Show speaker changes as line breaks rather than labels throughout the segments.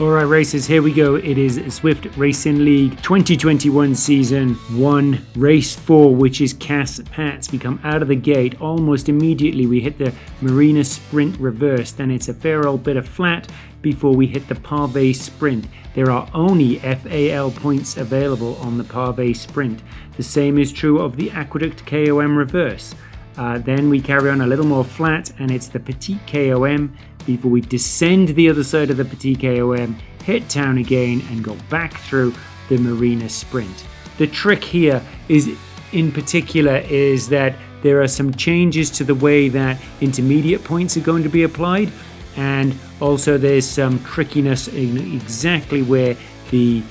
Alright racers, here we go. It is Zwift Racing League 2021 Season 1, Race 4, which is Casse Pattes. We come out of the gate. Almost immediately we hit the Marina Sprint Reverse. Then it's a fair old bit of flat before we hit the Pavé Sprint. There are only FAL points available on the Pavé Sprint. The same is true of the Aqueduct KOM Reverse. Then we carry on a little more flat and it's the Petit KOM before we descend the other side of the Petit KOM, hit town again and go back through the Marina Sprint. The trick here is that there are some changes to the way that intermediate points are going to be applied, and also there's some trickiness in exactly where the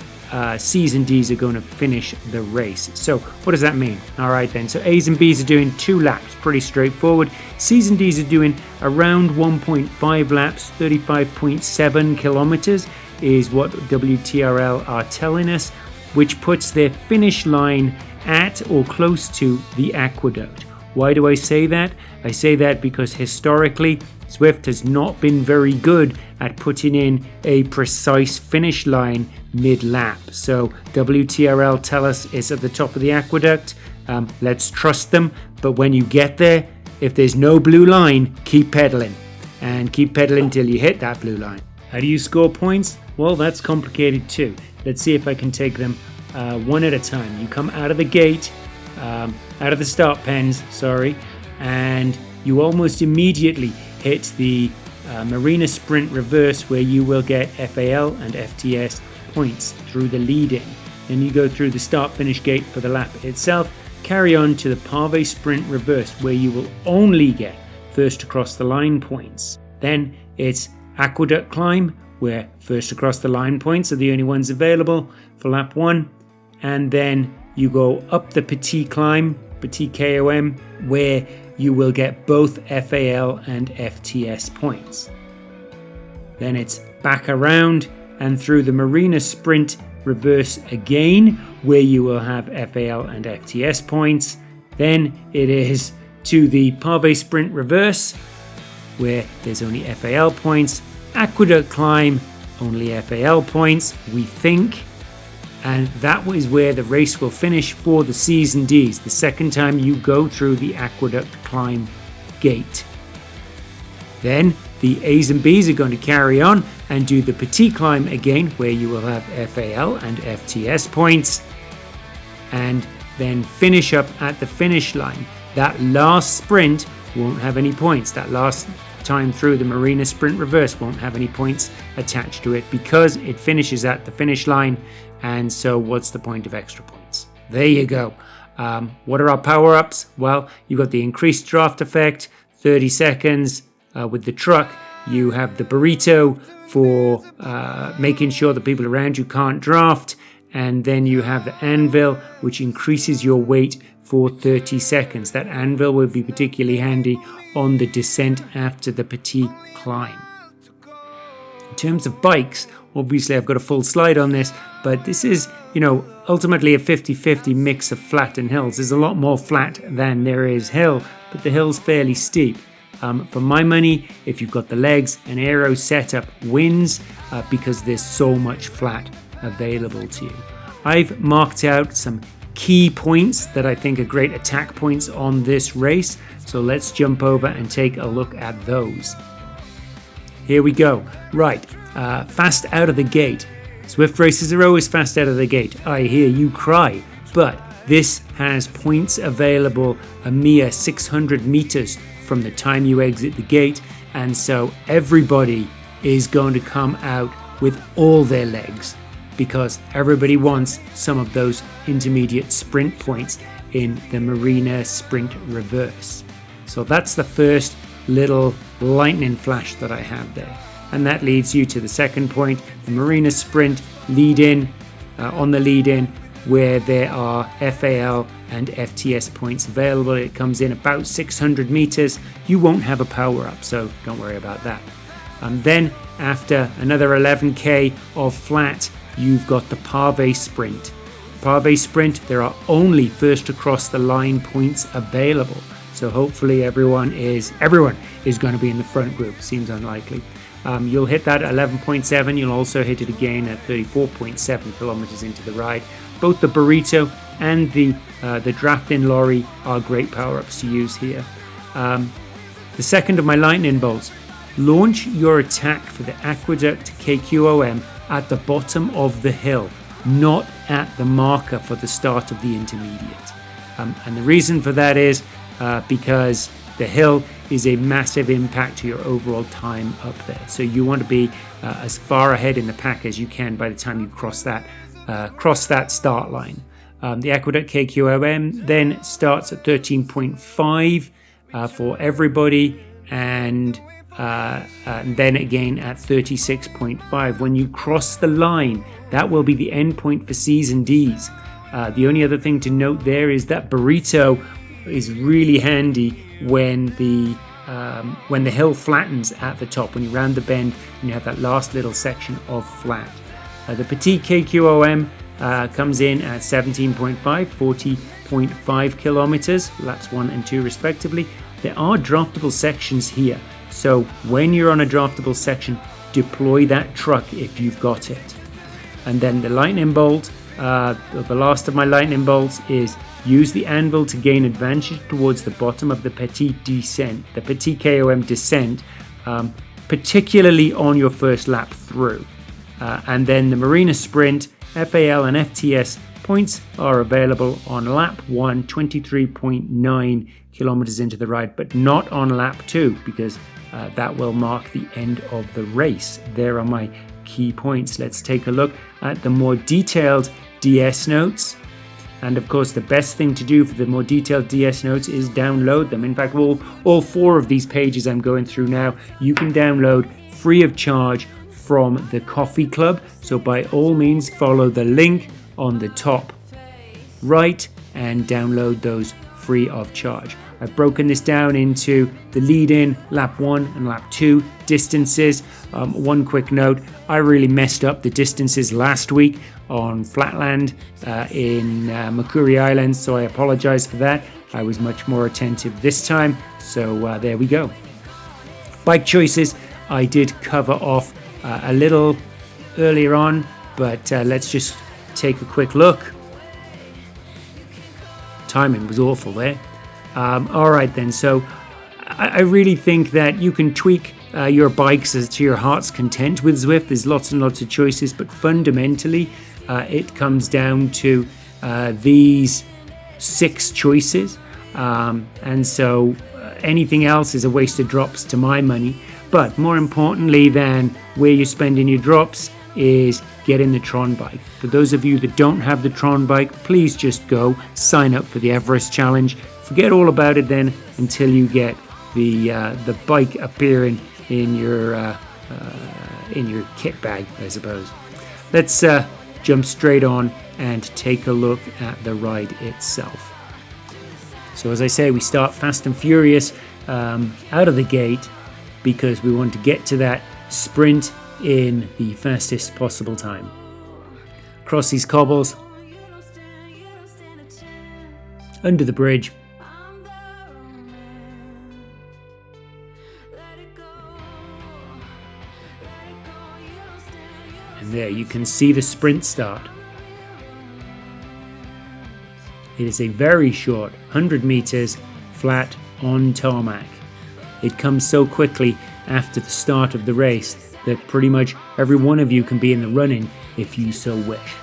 C's and D's are going to finish the race. So what does that mean? All right then, so A's and B's are doing 2 laps, pretty straightforward. C's and D's are doing around 1.5 laps, 35.7 kilometers is what WTRL are telling us, which puts their finish line at or close to the aqueduct. Why do I say that? I say that because historically Zwift has not been very good at putting in a precise finish line mid-lap. So WTRL tell us it's at the top of the aqueduct. Let's trust them. But when you get there, if there's no blue line, keep pedaling. And keep pedaling till you hit that blue line. How do you score points? Well, that's complicated too. Let's see if I can take them one at a time. You come out of the gate, out of the start pens, and you almost immediately hit the Marina Sprint Reverse, where you will get FAL and FTS points through the lead-in. Then you go through the start-finish gate for the lap itself, carry on to the Pavé Sprint Reverse, where you will only get first across the line points. Then it's Aqueduct Climb, where first across the line points are the only ones available for lap 1, and then you go up the Petit Climb, Petit KOM, where you will get both FAL and FTS points. Then it's back around and through the Marina Sprint Reverse again, where you will have FAL and FTS points. Then it is to the Pavé Sprint Reverse, where there's only FAL points. Aqueduct Climb, only FAL points, we think. And that is where the race will finish for the C's and D's, the second time you go through the Aqueduct Climb gate. Then the A's and B's are going to carry on and do the Petit Climb again, where you will have FAL and FTS points, and then finish up at the finish line. That last sprint won't have any points. That last time through the Marina Sprint Reverse won't have any points attached to it because it finishes at the finish line. And so what's the point of extra points? There you go. What are our power-ups? Well, you've got the increased draft effect, 30 seconds. With the truck, you have the burrito for making sure the people around you can't draft. And then you have the anvil, which increases your weight for 30 seconds. That anvil will be particularly handy on the descent after the Petit Climb. In terms of bikes, obviously I've got a full slide on this, but this is, ultimately a 50-50 mix of flat and hills. There's a lot more flat than there is hill, but the hill's fairly steep. For my money, if you've got the legs, an aero setup wins because there's so much flat available to you. I've marked out some key points that I think are great attack points on this race, so let's jump over and take a look at those. Here we go. Right, fast out of the gate. Zwift races are always fast out of the gate. I hear you cry, but this has points available a mere 600 meters from the time you exit the gate, and so everybody is going to come out with all their legs because everybody wants some of those intermediate sprint points in the Marina Sprint Reverse. So that's the first little lightning flash that I have there. And that leads you to the second point, the Marina Sprint lead-in, on the lead-in, where there are FAL and FTS points available. It comes in about 600 meters. You won't have a power-up, so don't worry about that. Then after another 11k of flat, you've got the Pavé Sprint. Pavé Sprint, there are only first across the line points available. So hopefully everyone is going to be in the front group. Seems unlikely. You'll hit that at 11.7. You'll also hit it again at 34.7 kilometers into the ride. Both the burrito and the draft-in lorry are great power-ups to use here. The second of my lightning bolts: launch your attack for the Aqueduct KQOM at the bottom of the hill, not at the marker for the start of the intermediate. And the reason for that is because the hill is a massive impact to your overall time up there. So you want to be as far ahead in the pack as you can by the time you cross that start line. The Aqueduct KQOM then starts at 13.5 for everybody, and then again at 36.5. When you cross the line, that will be the end point for C's and D's. The only other thing to note there is that burrito is really handy when the hill flattens at the top, when you round the bend and you have that last little section of flat. The Petit KQOM comes in at 17.5, 40.5 kilometers, laps 1 and 2 respectively. There are draftable sections here, so when you're on a draftable section, deploy that truck if you've got it. And then the lightning bolt, the last of my lightning bolts, is use the anvil to gain advantage towards the bottom of the Petit descent, the Petit KOM descent, particularly on your first lap through. And then the Marina Sprint, FAL and FTS points are available on lap 1, 23.9 kilometers into the ride, but not on lap 2, because that will mark the end of the race. There are my key points. Let's take a look at the more detailed DS notes. And of course, the best thing to do for the more detailed DS notes is download them. In fact, all 4 of these pages I'm going through now, you can download free of charge from the Coffee Club. So by all means, follow the link on the top right and download those free of charge. I've broken this down into the lead-in, lap 1 and lap 2 distances. One quick note, I really messed up the distances last week on Flatland in Makuri Islands, so I apologize for that. I was much more attentive this time, so there we go. Bike choices I did cover off a little earlier on, but let's just take a quick look. Timing was awful there. All right then, so I really think that you can tweak your bikes as to your heart's content with Zwift. There's lots and lots of choices, but fundamentally it comes down to these 6 choices, and so anything else is a waste of drops to my money. But more importantly than where you're spending your drops is getting the Tron bike. For those of you that don't have the Tron bike, please just go sign up for the Everest Challenge. Forget all about it then until you get the bike appearing in your kit bag, I suppose. Let's jump straight on and take a look at the ride itself. So as I say, we start fast and furious out of the gate, because we want to get to that sprint in the fastest possible time. Cross these cobbles, under the bridge, and there you can see the sprint start. It is a very short 100 meters flat on tarmac. It comes so quickly after the start of the race that pretty much every one of you can be in the running if you so wish.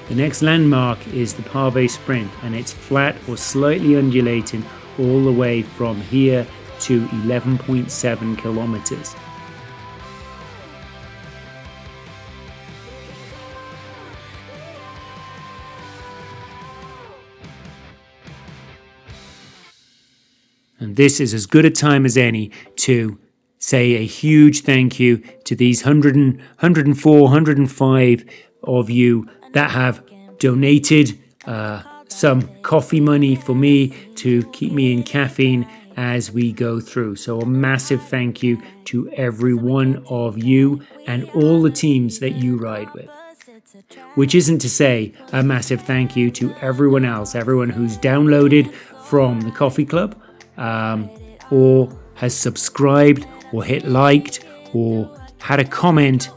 The next landmark is the Pave Sprint, and it's flat or slightly undulating all the way from here to 11.7 kilometers. this is as good a time as any to say a huge thank you to these 104, 105 of you that have donated some coffee money for me to keep me in caffeine as we go through. So a massive thank you to every one of you and all the teams that you ride with. Which isn't to say a massive thank you to everyone else, everyone who's downloaded from the Coffee Club, or has subscribed or hit liked or had a comment.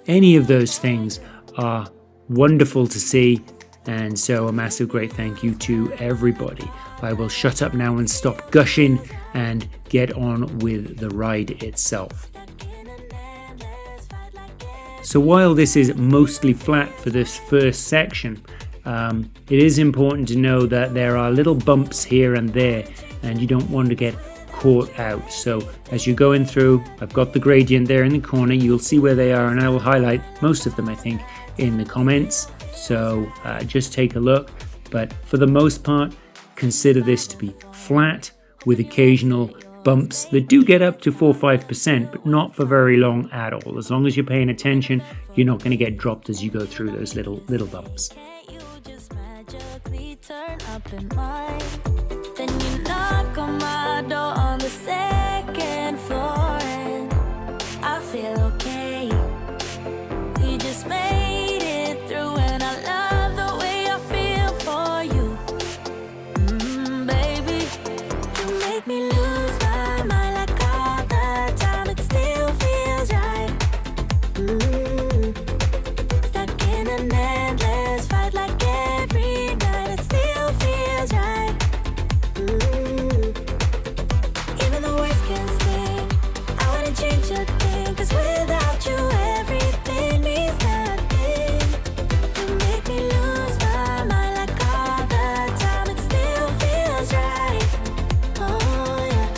Any of those things are wonderful to see, and so a massive great thank you to everybody. I will shut up now and stop gushing and get on with the ride itself. So while this is mostly flat for this first section, it is important to know that there are little bumps here and there, and you don't want to get caught out. So as you're going through, I've got the gradient there in the corner. You'll see where they are, and I will highlight most of them, I think, in the comments. So just take a look. But for the most part, consider this to be flat with occasional bumps that do get up to 4 or 5%, but not for very long at all. As long as you're paying attention, you're not going to get dropped as you go through those little bumps.
Then you knock on my door on the second floor, and I feel okay. We just made it through, and I love the way I feel for you. Baby, you make me lose my mind like all the time. It still feels right. Stuck in an endless fight like every night. It still feels right. Even the words can sting. I wouldn't change a thing, 'cause without you everything means nothing. You make me lose my mind like all the time. It still feels right. Oh yeah.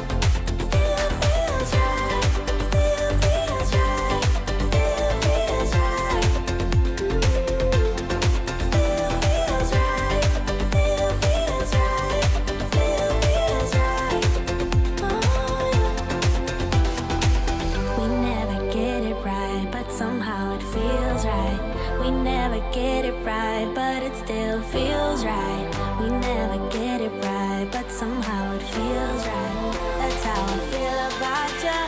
Still feels right. Still feels right. Still feels right. Still feels right. Still feels right. Still feels right. Oh yeah. We never get it right, but somehow it feels right. We never get it right, but it still feels right. We never get it right, but somehow it feels right. That's how I feel about you.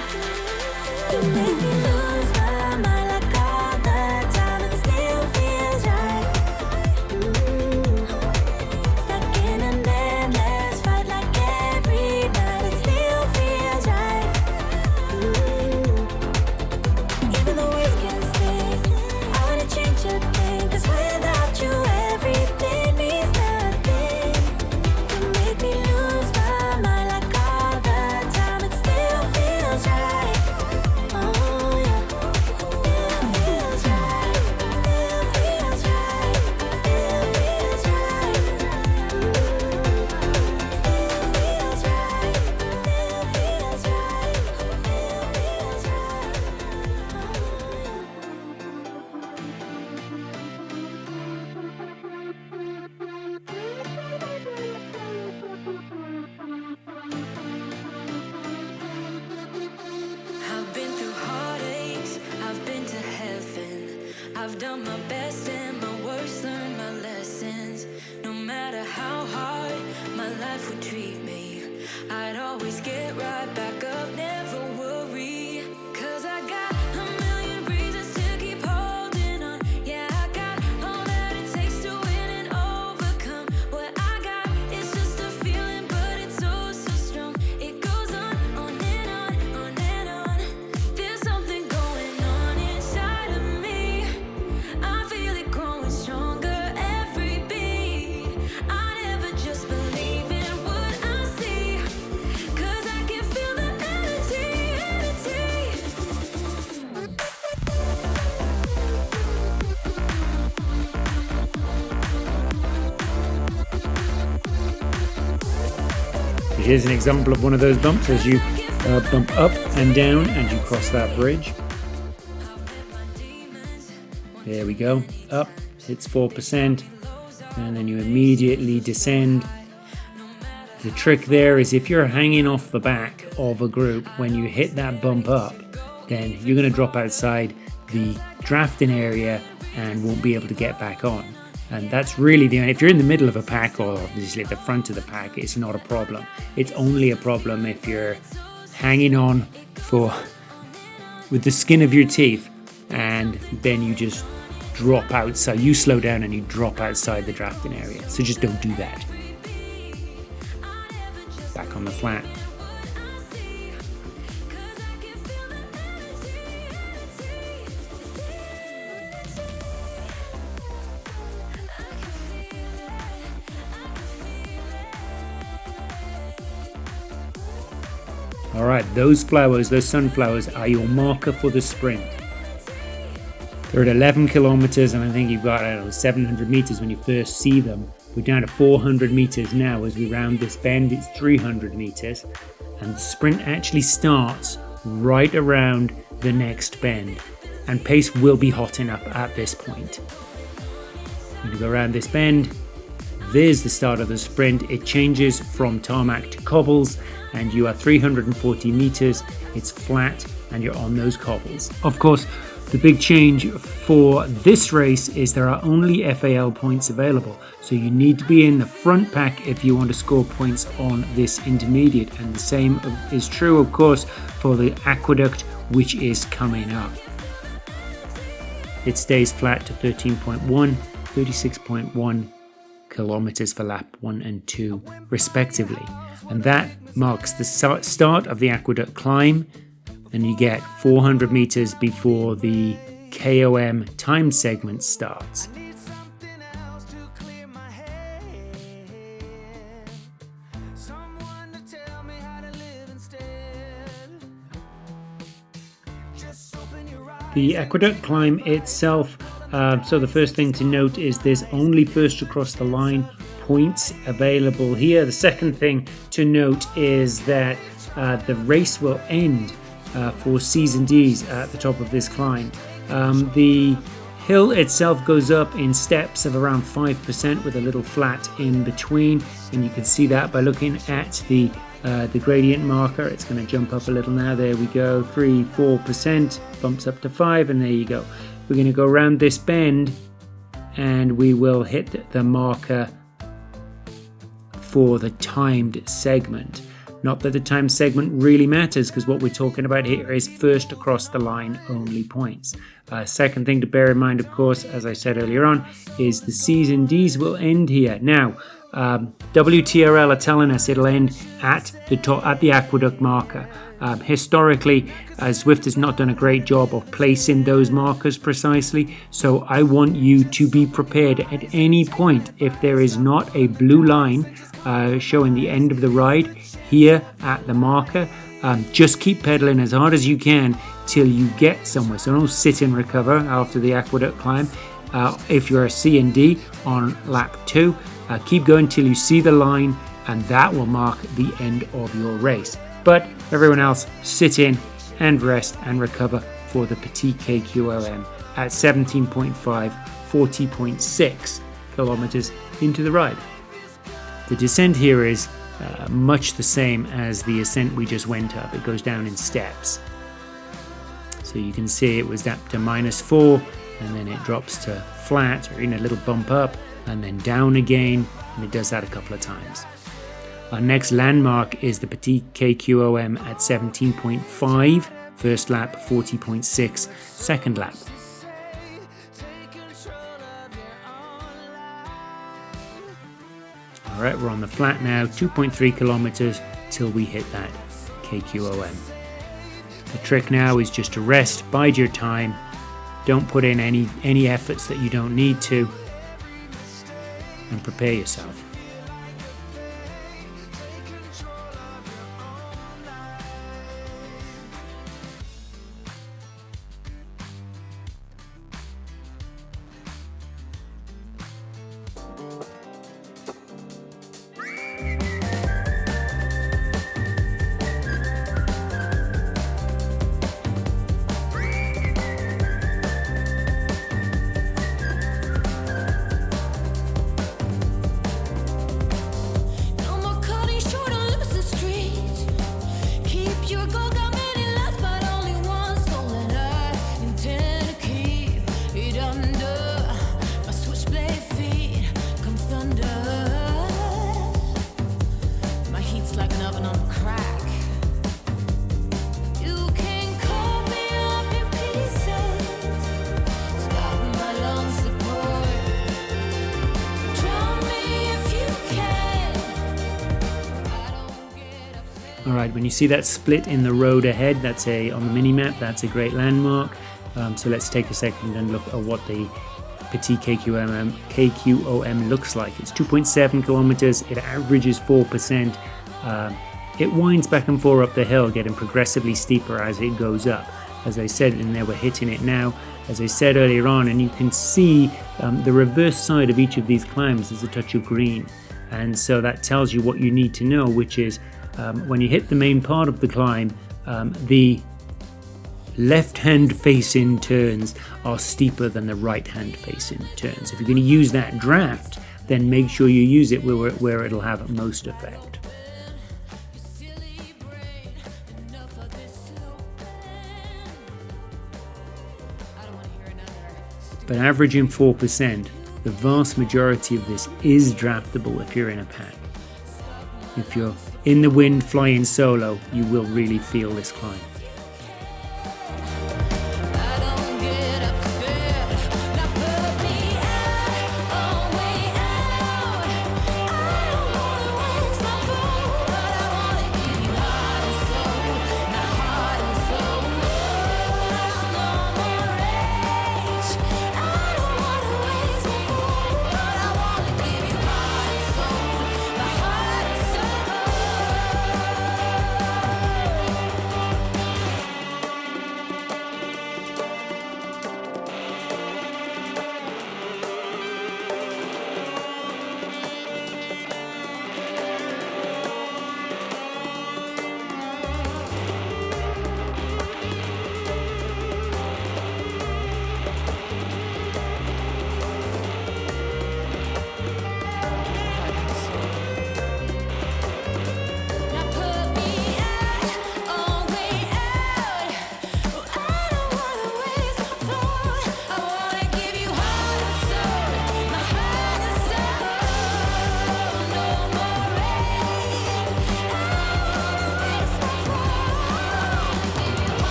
You make me lose my mind like all the time. It still feels right. Stuck in an endless fight like every night. It still feels right. Even the words can sting. I wouldn't change a thing, 'cause without you everything means nothing. You make me lose my mind like all the time. It still feels right. Oh yeah. Still feels right. Still feels right. Still feels right. Still feels right. Still feels right. Still I've been through heartaches, I've been to heaven. I've done my best and my worst, learned my lessons. No matter how hard my life would treat me, I'd always get right back up, never worry. 'Cause I got a million reasons to keep holding on. Yeah, I got all that it takes to win and overcome. What I got is just a feeling, but it's so strong. It goes on and on, on and on. There's something going on inside of me. I feel it growing stronger every beat. I never just believe in what I see, 'cause I can feel the energy.
Here's an example of one of those bumps as you bump up and down and you cross that bridge. There we go. Up, hits 4%, and then you immediately descend The trick there is if you're hanging off the back of a group, when you hit that bump up, then you're going to drop outside the drafting area and won't be able to get back on. And that's really if you're in the middle of a pack or obviously at the front of the pack, it's not a problem. It's only a problem if you're hanging on with the skin of your teeth and then you just drop outside. You slow down and you drop outside the drafting area. So just don't do that. Back on the flat. All right, those sunflowers are your marker for the sprint. They're at 11 kilometers, and I think you've got, 700 meters when you first see them. We're down to 400 meters now. As we round this bend, it's 300 meters. And the sprint actually starts right around the next bend. And pace will be hotting up at this point. When you go around this bend, there's the start of the sprint. It changes from tarmac to cobbles, and you are 340 meters. It's flat, and you're on those cobbles. Of course, the big change for this race is there are only FAL points available. So you need to be in the front pack if you want to score points on this intermediate. And the same is true, of course, for the aqueduct, which is coming up. It stays flat to 13.1, 36.1 kilometers for lap 1 and 2, respectively. And that marks the start of the aqueduct climb. And you get 400 meters before the KOM time segment starts. The aqueduct climb itself, so the first thing to note is there's only first across the line points available here. The second thing to note is that the race will end for C's and D's at the top of this climb. The hill itself goes up in steps of around 5% with a little flat in between, and you can see that by looking at the gradient marker. It's going to jump up a little now. There we go, 3-4%, bumps up to 5, and there you go. We're going to go around this bend and we will hit the marker for the timed segment. Not that the time segment really matters, because what we're talking about here is first across the line only points. Second thing to bear in mind, of course, as I said earlier on, is the C's and D's will end here. Now, WTRL are telling us it'll end at the aqueduct marker. Historically, Zwift has not done a great job of placing those markers precisely, so I want you to be prepared at any point. If there is not a blue line showing the end of the ride here at the marker, just keep pedaling as hard as you can till you get somewhere. So don't sit and recover after the aqueduct climb. If you're a C and D on lap 2, keep going till you see the line, and that will mark the end of your race. But everyone else, sit in and rest and recover for the Petit KQOM at 17.5, 40.6 kilometers into the ride. The descent here is much the same as the ascent we just went up. It goes down in steps. So you can see it was up to -4, and then it drops to flat, or in a little bump up, and then down again, and it does that a couple of times. Our next landmark is the Petit KQOM at 17.5, first lap, 40.6, second lap. All right, we're on the flat now, 2.3 kilometers till we hit that KQOM. The trick now is just to rest, bide your time, don't put in any efforts that you don't need to, and prepare yourself. ahead. When you see that split in the road ahead, that's on the mini map, that's a great landmark. So let's take a second and look at what the Petit KQOM looks like. It's 2.7 kilometers. It averages 4%. It winds back and forth up the hill, getting progressively steeper as it goes up. As I said, and there we're hitting it now. As I said earlier on, and you can see the reverse side of each of these climbs is a touch of green. And so that tells you what you need to know, which is when you hit the main part of the climb, the left-hand facing turns are steeper than the right-hand facing turns. If you're going to use that draft, then make sure you use it where it'll have most effect. But averaging 4%, the vast majority of this is draftable if you're in a pack. If you're in the wind flying solo, you will really feel this climb.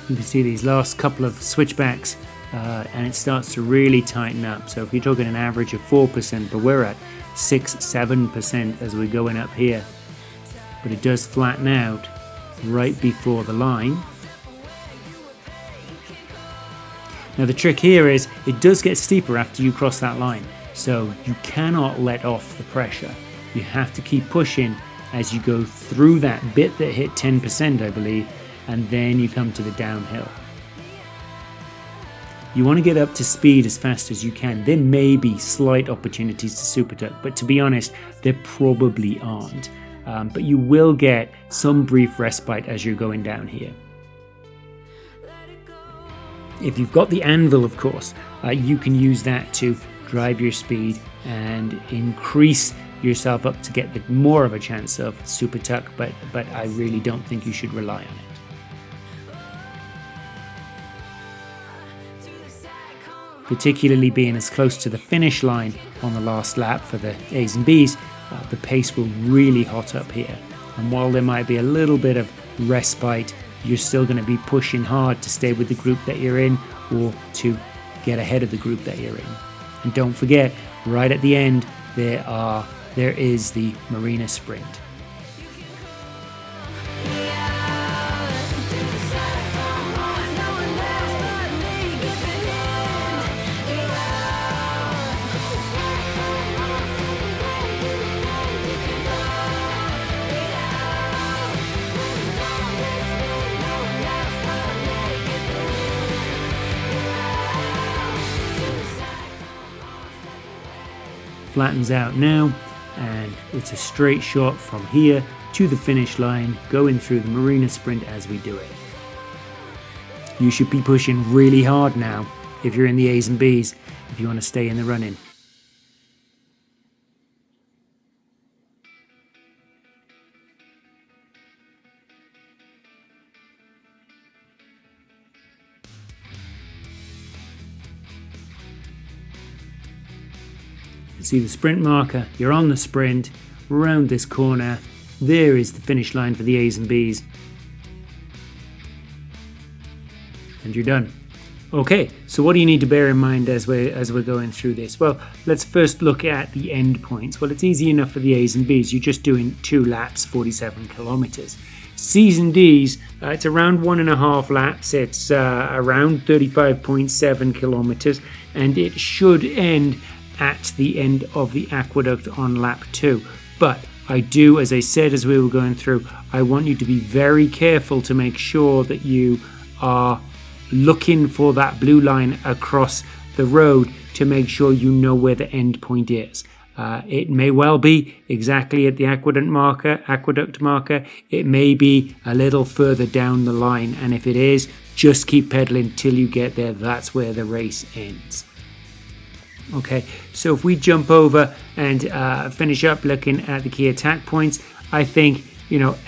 You can see these last couple of switchbacks and it starts to really tighten up. So if you're talking an average of 4%, but we're at 6-7% as we're going up here. But it does flatten out right before the line. Now the trick here is it does get steeper after you cross that line. So you cannot let off the pressure. You have to keep pushing as you go through that bit that hit 10%, I believe, and then you come to the downhill. You want to get up to speed as fast as you can. There may be slight opportunities to super tuck, but to be honest, there probably aren't. But you will get some brief respite as you're going down here. If you've got the anvil, of course, you can use that to drive your speed and increase yourself up to get more of a chance of super tuck, but I really don't think you should rely on it. Particularly being as close to the finish line on the last lap for the A's and B's, the pace will really hot up here. And while there might be a little bit of respite you're still going to be pushing hard to stay with the group that you're in or to get ahead of the group that you're in. And don't forget, right at the end, there is the Marina Sprint. Flattens out now, and it's a straight shot from here to the finish line, going through the Marina Sprint as we do it. You should be pushing really hard now if you're in the A's and B's, if you want to stay in the run-in. See the sprint marker, you're on the sprint, around this corner, there is the finish line for the A's and B's. And you're done. Okay, so what do you need to bear in mind as we're going through this? Well, let's first look at the end points. Well, it's easy enough for the A's and B's, you're just doing 2 laps, 47 kilometers. C's and D's, it's around 1.5 laps, it's around 35.7 kilometers, and it should end at the end of the aqueduct on lap 2. But I do, as I said as we were going through, I want you to be very careful to make sure that you are looking for that blue line across the road to make sure you know where the end point is. It may well be exactly at the aqueduct marker. It may be a little further down the line, and if it is, just keep pedaling till you get there. That's where the race ends. Okay, so if we jump over and finish up looking at the key attack points, I think,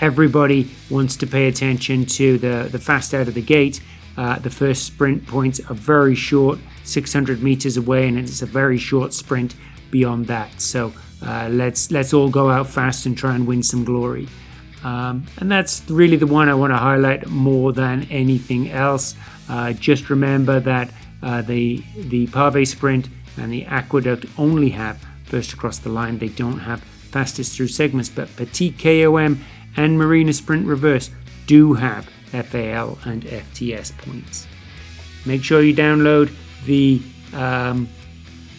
everybody wants to pay attention to the fast out of the gate. The first sprint points are very short, 600 meters away, and it's a very short sprint beyond that. So let's all go out fast and try and win some glory. And that's really the one I want to highlight more than anything else. Just remember that the Pavé sprint and the aqueduct only have first across the line. They don't have fastest through segments, but Petit KOM and Marina Sprint Reverse do have FAL and FTS points. Make sure you download the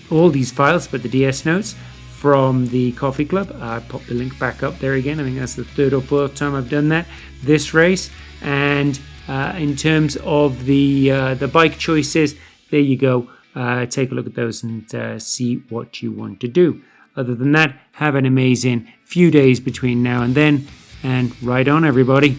all these files, but the DS notes from the Coffee Club. I popped the link back up there again. I think that's the 3rd or 4th time I've done that this race. And in terms of the bike choices, there you go. Take a look at those and see what you want to do. Other than that, have an amazing few days between now and then, and ride on, everybody.